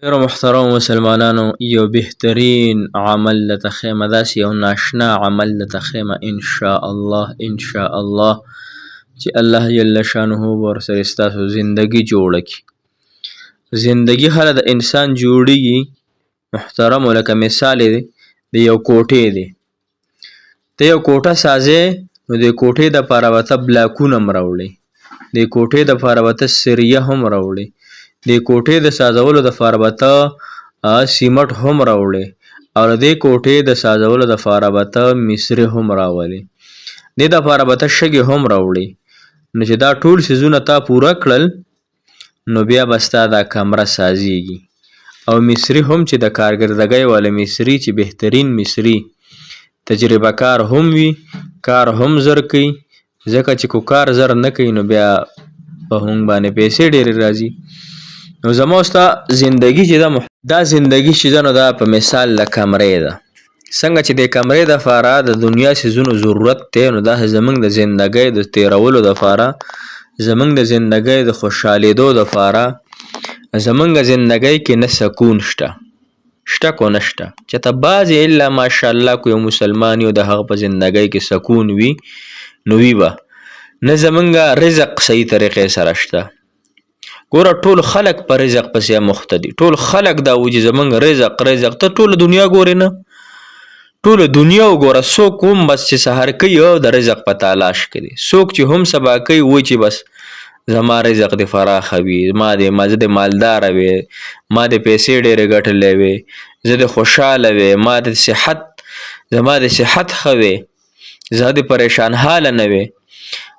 ډیرو محترم مسلمانانو یو بهترین عمل لته خیمه داسې یو ناشنا عمل لته خیمه ان شاء الله چې الله جل شانه ورسره ستاسو زندگی جوړه کړي. زندگی هله د انسان جوړیږي محترم، لکه مثال دی د یو کوټې دی. ته یو کوټه سازې نو د کوټې د پاره وته بلاکونه هم راوړي، د کوټې د پاره وته سریه هم راوړي، د کوټې د سازولو د پاره وته سیمټ هم راوړي، او د کوټې د سازولو د پاره وته مصری هم راولي، د پاره وته شګي هم راوړي. نو چې دا ټول سيزونه تا پوره کړل نو بیا بستا دا کمره سازيږي. او مصری هم چې د کارګردګۍ والا مصری چې بهترین مصری تجربه کار هم وي، کار هم زر کوي، ځکه چې کو کار زر نه کوي نو بیا په هنګ باندې پیسې ډېرې راځي. نو زما ستا زندگی چې دا زندگی چې ده نو دا په مثال له کمرې ده. څنګه چې د کمرې دپاره د دنیا څیزونو ضرورت دی، نو دا زموږ د زندګۍ د تیرولو دپاره، زموږ د زندګۍ د خوشحالېدو دپاره، زموږ زندګۍ کې نه سکون شته کو نشته. چې ته بعضې الا ماشاءالله کو یو مسلمان یو د هغه په زندګۍ کې سکون وي نو وي به نه. زموږ رزق صحیح طریقې سره شته. ګوره ټول خلق په رزق پسې مخته دي، ټول خلق دا وایي چې زموږ رزق. ته ټوله دنیا ګورې نه، ټوله دنیا وګوره. څوک هم بس چې سحر کوي او د رزق په تلاش کې دي، څوک چې هم سبا کوي وایي چې بس زما رزق د فراخه وي، زه د مالداره وي، ما د پیسې ډېرې ګټلې وي، زه د خوشحاله وي، زما د صحت ښه وي، زه د پریشان حاله نه وي.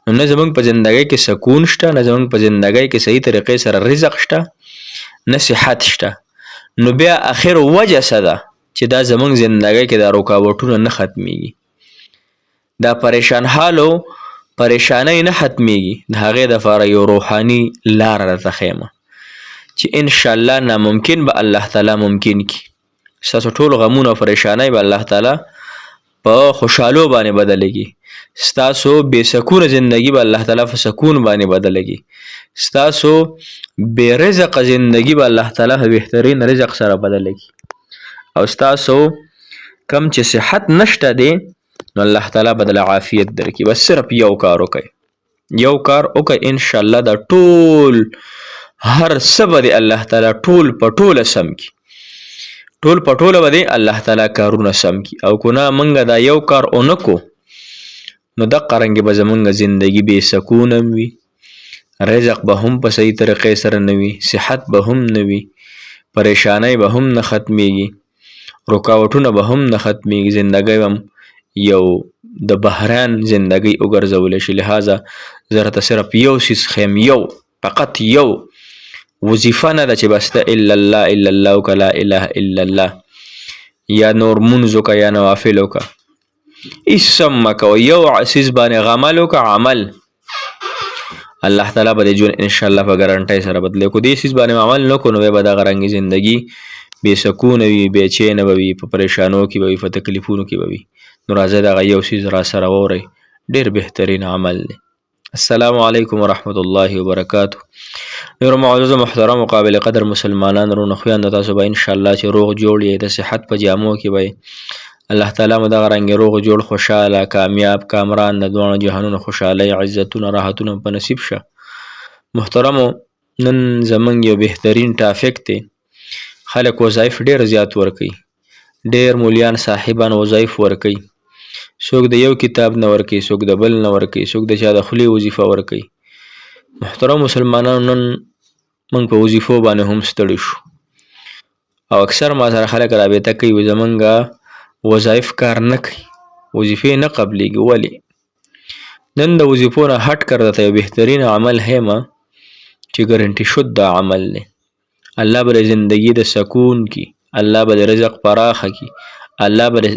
نو نه زموږ په زندګۍ کې سکون شته، نه زموږ په زندګۍ کې صحیح طریقې سره رزق شته، نه صحت شته. نو بیا اخر وجه څه ده چې دا زموږ زندګۍ کې دا رکاوټونه نه ختمیږي، دا پریشان حالو پریشانۍ نه ختمیږي. د هغې دپاره یو روحاني لاره راته ښیمه چې انشاءالله ناممکن به الله تعالی ممکن کړي. ستاسو ټول غمونه او پریشانۍ به الله تعالی په خوشحالو باندې بدله کړي. ستاسو بې سکونه زندگی به الله تعالی په سکون باندې بدله کړي. ستاسو بې رزق زندگی به الله تعالی په بهترین رزق سره بدله کړي. او ستاسو کم چې صحت نشته دی نو الله تعالی بدل عافیت درکړي. بس صرف یو کار وکړئ انشاءالله دا ټول هر څه به دی الله تعالی ټول په ټوله سم کړي، ټول په ټوله به دی الله تعالی کارونه سم کړي. او که نه موږ دا یو کار ونه کو نو دقه رنګې به زموږ زندگی بې سکونه وي، رزق به هم په صحیح طریقې سره نه وي، صحت به هم نه وي، پریشانۍ به هم نه ختمیږي، رکاوټونه به هم نه ختمیږي، زندګۍ هم یو د بحران زندگی وګرځولی شي. لہذا زه راته صرف یو څیز ښیم، فقط یو وظیفه نه ده چې بس ده الا الله وکړه، لا اله الا الله، یا نور مونځ وکړه یا نوافل وکړه، هېڅ هم مه کوه. یو څیز باندې عمل وکړه، عمل الله تعالی به دې ژوند انشاءالله په ګارنټۍ سره بدلی کړو. دې څیز باندې عمل نه کړو نو بیا به دغه رنګې زندګي بې سکونه وي، بې چینه به وي، په پریشانو کې به وي، په تکلیفونو کې به وي. نو راځئ دغه یو څیز را سره واورئ، ډېر بهترین عمل دی. السلام علیکم ورحمة الله وبرکاته. ډېرو معززو محترمو قابل قدر مسلمانان رونو خویندو، تاسو به انشاءالله چې روغ جوړ یې، د صحت په جامو کې به الله تعالی مو دغه رنګې روغ جوړ خوشحاله کامیاب کامران د دواړو جهانونو خوشحالۍ عزتونه راحتونه په نصیب شه. محترمو نن زموږ یو بهترین ټاپک دی. خلک وظایف ډېر زیات ورکوي، ډېر مولیان صاحبان وظایف ورکوي، څوک د یو کتاب نه ورکوي، څوک د بل نه ورکوي، څوک د چا د خولې وظیفه ورکوي. محترم مسلمانانو نن موږ په وظیفو باندې هم ستړي شو، او اکثر ما سره خلک رابطه کوي زموږ وظایف کار نه کوي، وظیفې نه قبلیږي. ولې؟ نن د وظیفو نه هټ کر درته یو بهترین عمل هیمه چې ګارنټي شد دا عمل دی. الله به زندگی د سکون کی، الله به رزق پراخه کی، الله به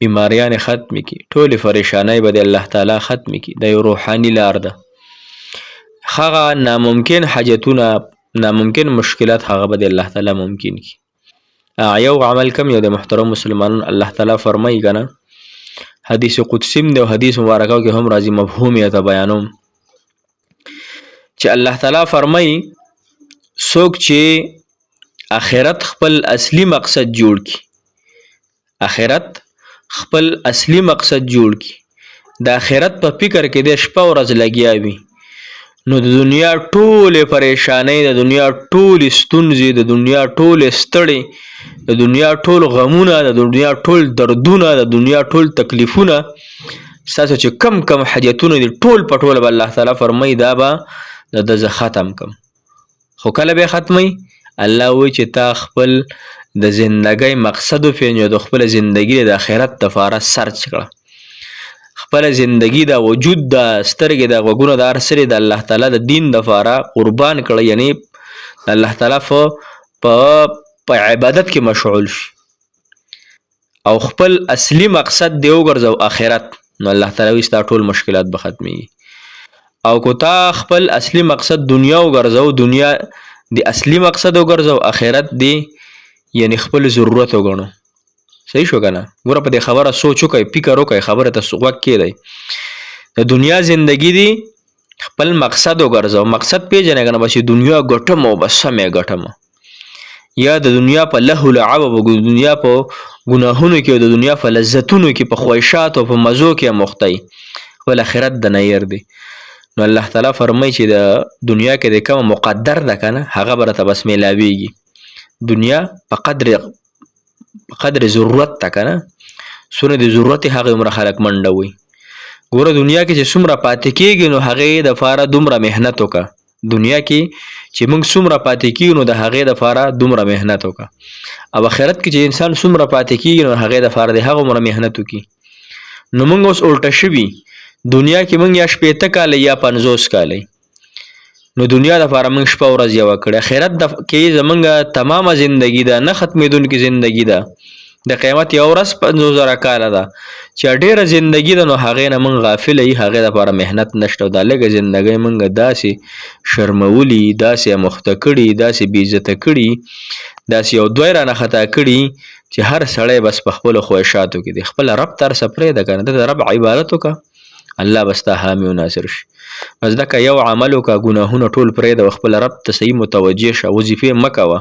بیماریان ختم کی، ټول پریشانای به الله تعالی ختم کی. دا یو روحاني لار ده. هغه ناممکن حاجتونه، ناممکن مشکلات هغه به الله تعالی ممکن کی. یو عمل کم یو د محترم مسلمانان الله تعالی فرمایي کنه، حدیث قدسی دی او حدیث مبارکه کې هم راځي، مفهومیت بیانوم چې الله تعالی فرمایي څوک چې آخرت خپل اصلي مقصد جوړ کی. آخرت خپل اصلي مقصد جوړ کی. د آخرت په فکر کې د شپه ورځ لګیا وي، نو د دنیا ټولې پریشانۍ، د دنیا ټولې ستونزې، د دنیا ټولې ستړې، د دنیا ټول غمونه، د دنیا ټول دردونه، د دنیا ټول تکلیفونه، ستاسو چې کم کم حاجتونه دي ټول په ټوله به الله تعالی فرمایي دا به د زه ختم کم. خو کله به ختمي؟ الله وایي چې تا خپل د زندګۍ مقصد وپېژنې او د خپله زندګي د آخرت دپاره سرچ کړه. خپله زندګي دا وجود دا سترګې دا غوږونه دا هر څه د الله تعالی د دین دپاره قربان کړه، یعنې د الله تعالی په عبادت کې مشغول شي او خپل اصلي مقصد دی وګرځو آخرت، نو الله تعالی وایي ستا ټول مشکلات به ختمیږي. او که تا خپل اصلي مقصد دنیا وګرځو، دنیا د اصلي مقصد وګرځو، آخرت دی یعنی خپل ضرورت وګڼو. صحیح شو کنه؟ ګوره په دې خبره سوچ وکئ، فکر وکئ، خبره ته غوږ کېږدئ. د دنیا زندگی دی خپل مقصد وګرځو. مقصد پیژنې کنه، بس دنیا ګټم او بس سمې ګټم، یا د دنیا په لهو لعب او د دنیا په ګناهونو کې او د دنیا په لذتونو کې، په خواهشاتو او په مزو کې مختی، خپل آخرت د نه ير دی. نو الله تعالی فرمایي چې د دنیا کې د کوم مقدر ده کنه، هغه به راته بس میلاویږي. دنیا په قدر ضرورت ته کنه، څونه د ضرورت هغه عمره خلک منډه وي. ګوره دنیا کې چې څومره پاتې کېږي نو هغې دپاره دومره محنت وکړه. دنیا کې چې موږ څومره پاتې کېږو نو د هغې دپاره دومره محنت وکړه. او آخرت کې چې انسان څومره پاتې کېږي نو هغې دپاره د هغه عمره محنت وکړي. نو موږ اوس الټه شوي، دنیا کې موږ یا 80 کاله یا 50 کاله، نو دنیا دپاره موږ شپه ورځ یوه کړې. آخرت کې زموږ تمامه زندګي ده، نه ختمېدونکې زندګي ده. د قیامت یوه ورځ 50,000 کاله ده چې ډېره زندګي ده، نو هغې نه موږ غافله یي، هغې دپاره محنت نشته. او دا لږه زندګۍ موږ داسې شرمولي، داسې اموخته کړي، داسې بېعزته کړي، داسې یو دوی رانه خطا کړي چې هر سړی بس په خپلو خواهشاتو کې دی. خپله رب ته هر څه پرېږده که نه، ته د رب عبادت وکړه، الله به ستا حامي او ناصر شي. بس دکه یو عمل وکړه، ګناهونه ټول پرېږده او خپل رب ته صحیح متوجه شه. وظیفې مه کوه،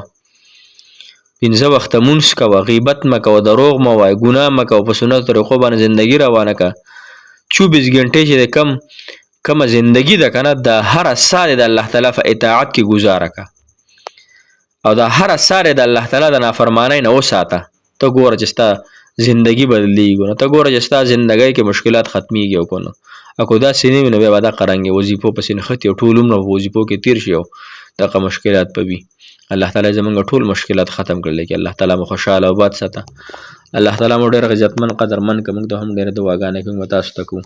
5 وخته مونځ کوه، غیبت مه کوه، دروغ مه وایه، ګناه مه کوه، په سنتو طریقو باندې زندګي روانه کړه. 24 ګنټې چې د کومه زندګي ده که نه، د هره ساه د الله تعالی په اطاعت کې ګزاره کړه او د هره ساه د الله تعالی د نافرمانۍ نه وساته. ته ګوره چې ستا زندگی بدلیږي نو ته ګوره چې ستا زندګۍ کې مشکلات ختمیږي. او کنه اکو داسې نه وي نو بیا به دا قرنګې وظیفو پسې نښتي او ټول عمر په وظیفو کې تېر شي او دغه مشکلات به وي. الله تعالی زمونږ ټول مشکلات ختم کړلی کې. الله تعالی مو خوشحاله او باد ساته. الله تعالی مو ډېر عزتمن قدرمن که موږ ته هم ډېرې دعاګانې کوي، تاسو ته کوو.